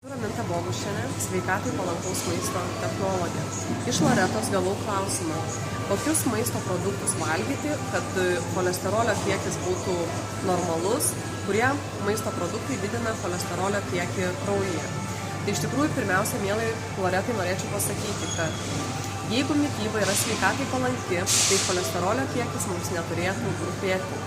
Raminta Bogušienė, sveikatai palankaus maisto technologė. Iš Loretos gavau klausimą, kokius maisto produktus valgyti, kad cholesterolio kiekis būtų normalus, kurie maisto produktai didina cholesterolio kiekį kraujyje. Tai iš tikrųjų, pirmiausia, mielai Loretai norėčiau pasakyti, kad jeigu mityba yra sveikatai palanki, tai cholesterolio kiekis mums neturėtų rūpėti.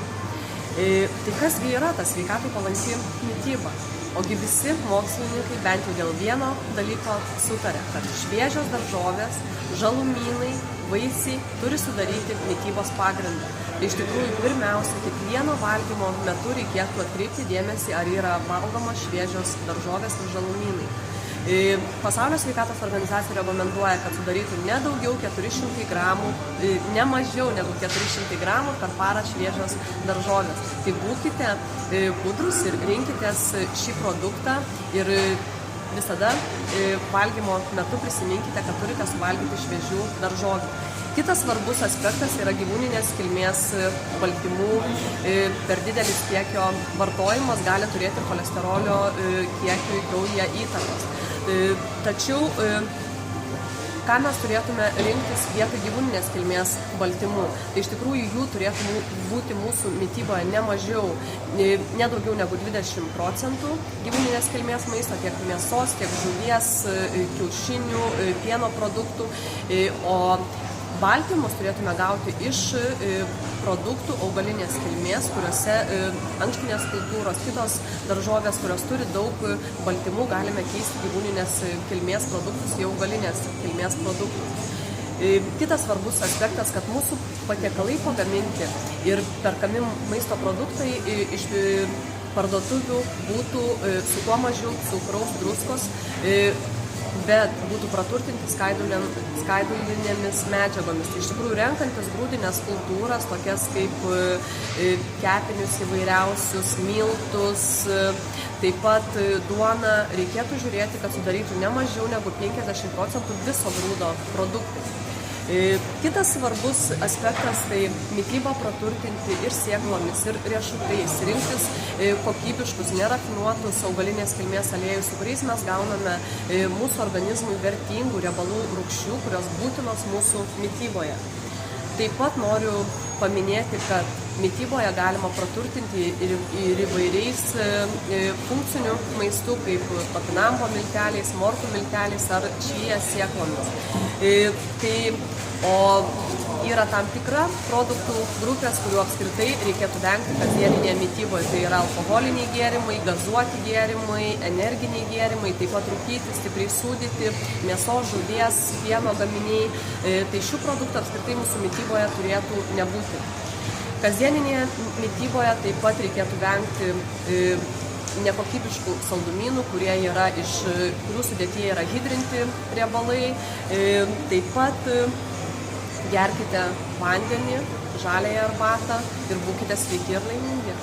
Tai kasgi yra ta sveikatai palanki mityba? Ogi visi mokslininkai bent jau dėl vieno dalyko sutarė, kad šviežios daržovės, žalumynai, vaisiai turi sudaryti mitybos pagrindą. Tai iš tikrųjų, pirmiausia, kiekvieno valgymo metu reikėtų atkreipti dėmesį, ar yra valgoma šviežios daržovės ir žalumynai. Pasaulio sveikatos organizacija rekomenduoja, kad sudarytų ne daugiau 400 gramų, ne mažiau negu 400 gramų per parą šviežios daržovės. Tai būkite budrus ir rinkitės šį produktą ir visada valgymo metu prisiminkite, kad turite suvalgyti šviežių daržovių. Kitas svarbus aspektas yra gyvūninės kilmės baltymų. Per didelis kiekio vartojimas gali turėti cholesterolio kiekiui kraujyje įtakos. Tačiau, ką mes turėtume rinktis vietoj gyvūninės kilmės baltymų? Tai iš tikrųjų jų turėtų būti mūsų mityboje ne mažiau, ne daugiau negu 20% gyvūninės kilmės maisto, tiek mėsos, tiek žuvies, kiaušinių, pieno produktų, o baltymus turėtume gauti iš produktų augalinės kilmės, kuriuose ankštinės kultūros, kitos daržovės, kurios turi daug baltymų, galime keisti gyvūninės kilmės produktus į augalinės kilmės produktus. Kitas svarbus aspektas, kad mūsų patiekalai pagaminti ir perkami maisto produktai iš parduotuvių būtų su kuo mažiau cukraus, druskos, bet būtų praturtinti skaidulinėmis medžiagomis. Tai iš tikrųjų, renkantis grūdines kultūras, tokias kaip kepinius įvairiausius, miltus, taip pat duoną, reikėtų žiūrėti, kad sudarytų ne mažiau negu 50% viso grūdo produktai. Kitas svarbus aspektas tai mitybą praturtinti ir sėklomis, ir riešutais, rinktis kokybiškus, nerafinuotus augalinės kilmės aliejus, su kuriais mes gauname mūsų organizmui vertingų riebalų rūgščių, kurios būtinos mūsų mityboje. Taip pat noriu paminėti, kad mityboje galima praturtinti ir įvairiais funkcinių maistų, kaip topinambo milteliais, morkų milteliais ar čija sėklomis. O yra tam tikra produktų grupės, kurių apskritai reikėtų vengti kasdieninėje mityboje. Tai yra alkoholiniai gėrimai, gazuoti gėrimai, energiniai gėrimai, taip pat rūkyti, stipriai sūdyti, mėsos, žuvies, pieno gaminiai. Tai šių produktų apskritai mūsų mityboje turėtų nebūti. Kasdieninėje mityboje taip pat reikėtų vengti nekokybiškų saldumynų, kurių sudėtyje yra hidrinti riebalai. Taip pat gerkite vandenį, žaliąją arbatą ir būkite sveiki ir laimingi.